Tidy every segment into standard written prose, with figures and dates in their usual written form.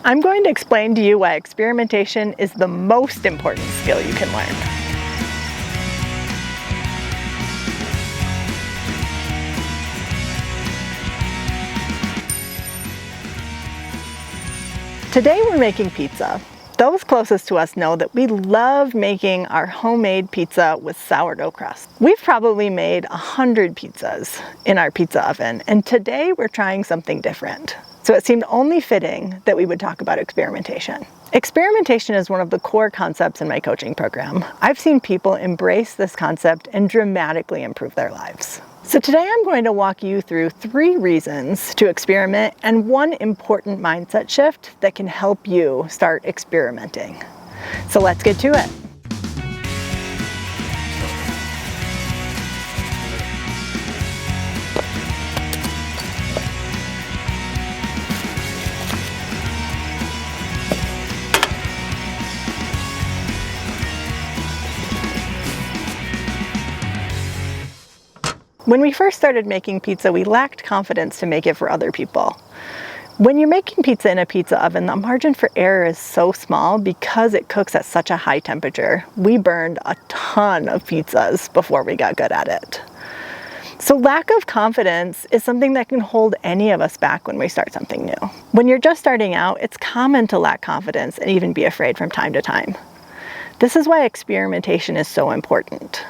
I'm going to explain to you why experimentation is the most important skill you can learn. Today we're making pizza. Those closest to us know that we love making our homemade pizza with sourdough crust. We've probably made 100 pizzas in our pizza oven, and today we're trying something different. So it seemed only fitting that we would talk about experimentation. Experimentation is one of the core concepts in my coaching program. I've seen people embrace this concept and dramatically improve their lives. So today I'm going to walk you through 3 reasons to experiment and 1 important mindset shift that can help you start experimenting. So let's get to it. When we first started making pizza, we lacked confidence to make it for other people. When you're making pizza in a pizza oven, the margin for error is so small because it cooks at such a high temperature. We burned a ton of pizzas before we got good at it. So lack of confidence is something that can hold any of us back when we start something new. When you're just starting out, it's common to lack confidence and even be afraid from time to time. This is why experimentation is so important.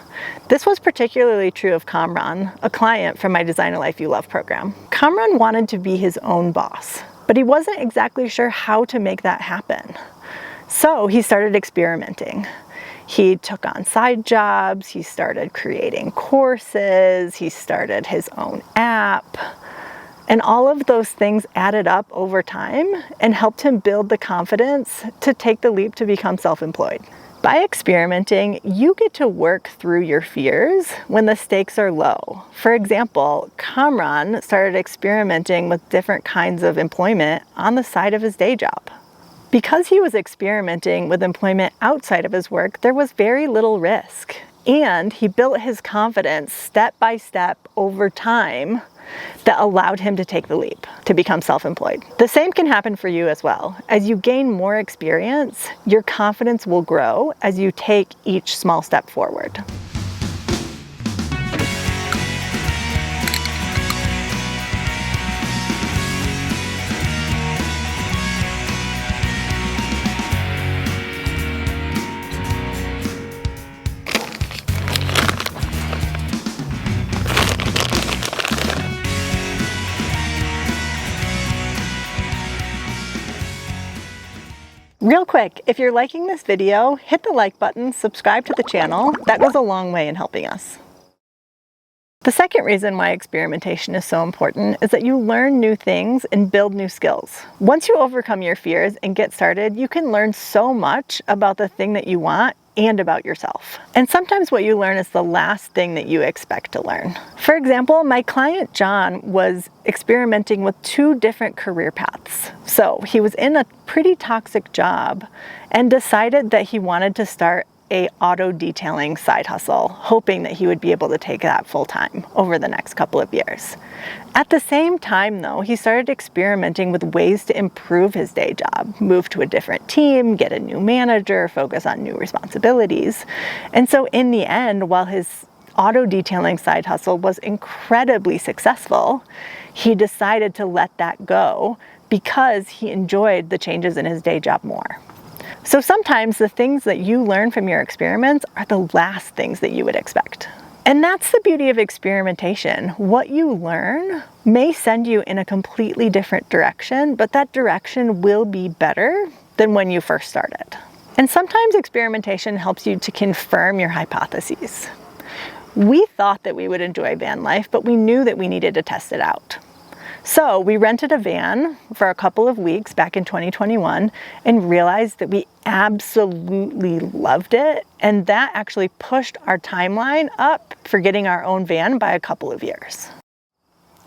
This was particularly true of Kamran, a client from my Design a Life You Love program. Kamran wanted to be his own boss, but he wasn't exactly sure how to make that happen. So he started experimenting. He took on side jobs, he started creating courses, he started his own app. And all of those things added up over time and helped him build the confidence to take the leap to become self-employed. By experimenting, you get to work through your fears when the stakes are low. For example, Kamran started experimenting with different kinds of employment on the side of his day job. Because he was experimenting with employment outside of his work, there was very little risk. And he built his confidence step by step over time that allowed him to take the leap to become self-employed. The same can happen for you as well. As you gain more experience, your confidence will grow as you take each small step forward. Real quick, if you're liking this video, hit the like button, subscribe to the channel. That goes a long way in helping us. The second reason why experimentation is so important is that you learn new things and build new skills. Once you overcome your fears and get started, you can learn so much about the thing that you want and about yourself. And sometimes what you learn is the last thing that you expect to learn. For example, my client John was experimenting with 2 different career paths. So he was in a pretty toxic job and decided that he wanted to start a auto detailing side hustle, hoping that he would be able to take that full time over the next couple of years. At the same time though, he started experimenting with ways to improve his day job, move to a different team, get a new manager, focus on new responsibilities. And so in the end, while his auto detailing side hustle was incredibly successful, he decided to let that go because he enjoyed the changes in his day job more. So sometimes the things that you learn from your experiments are the last things that you would expect. And that's the beauty of experimentation. What you learn may send you in a completely different direction, but that direction will be better than when you first started. And sometimes experimentation helps you to confirm your hypotheses. We thought that we would enjoy van life, but we knew that we needed to test it out. So we rented a van for a couple of weeks back in 2021 and realized that we absolutely loved it. And that actually pushed our timeline up for getting our own van by a couple of years.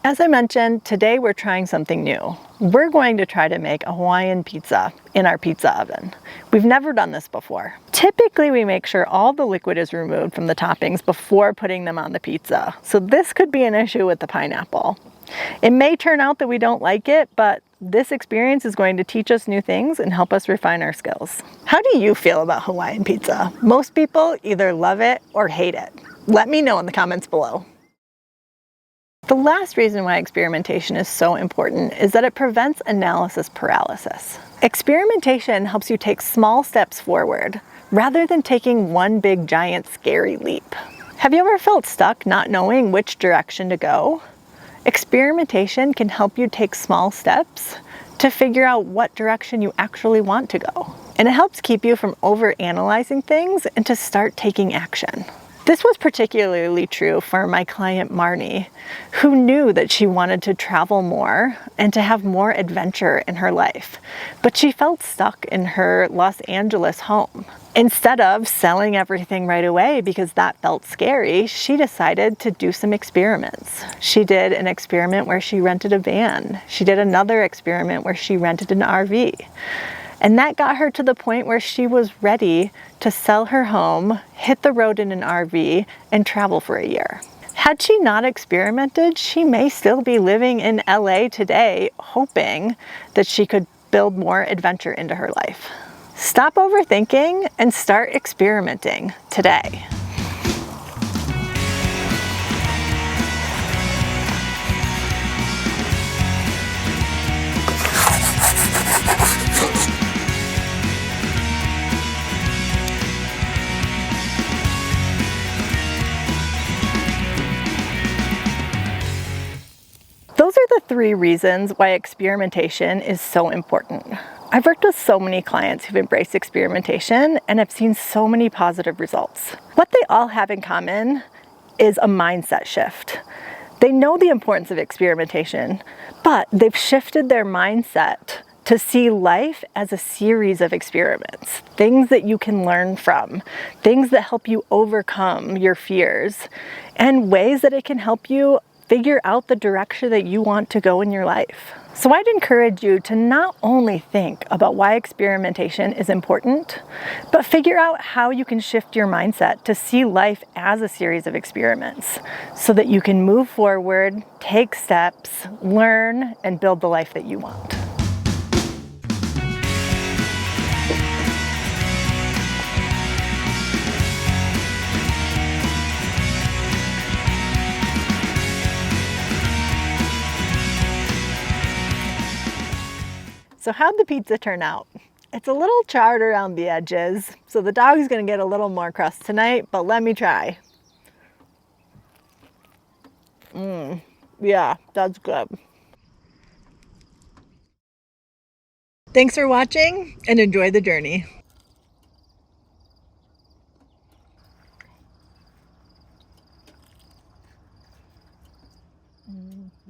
As I mentioned, today we're trying something new. We're going to try to make a Hawaiian pizza in our pizza oven. We've never done this before. Typically, we make sure all the liquid is removed from the toppings before putting them on the pizza. So this could be an issue with the pineapple. It may turn out that we don't like it, but this experience is going to teach us new things and help us refine our skills. How do you feel about Hawaiian pizza? Most people either love it or hate it. Let me know in the comments below. The last reason why experimentation is so important is that it prevents analysis paralysis. Experimentation helps you take small steps forward rather than taking one big giant scary leap. Have you ever felt stuck not knowing which direction to go? Experimentation can help you take small steps to figure out what direction you actually want to go. And it helps keep you from overanalyzing things and to start taking action. This was particularly true for my client Marnie, who knew that she wanted to travel more and to have more adventure in her life, but she felt stuck in her Los Angeles home. Instead of selling everything right away because that felt scary, she decided to do some experiments. She did an experiment where she rented a van. She did another experiment where she rented an RV. And that got her to the point where she was ready to sell her home, hit the road in an RV, and travel for a year. Had she not experimented, she may still be living in LA today, hoping that she could build more adventure into her life. Stop overthinking and start experimenting today. Those are the 3 reasons why experimentation is so important. I've worked with so many clients who've embraced experimentation and have seen so many positive results. What they all have in common is a mindset shift. They know the importance of experimentation, but they've shifted their mindset to see life as a series of experiments, things that you can learn from, things that help you overcome your fears, and ways that it can help you figure out the direction that you want to go in your life. So I'd encourage you to not only think about why experimentation is important, but figure out how you can shift your mindset to see life as a series of experiments so that you can move forward, take steps, learn, and build the life that you want. So how'd the pizza turn out? It's a little charred around the edges, so the dog's gonna get a little more crust tonight, but let me try. Yeah, that's good. Thanks for watching and enjoy the journey.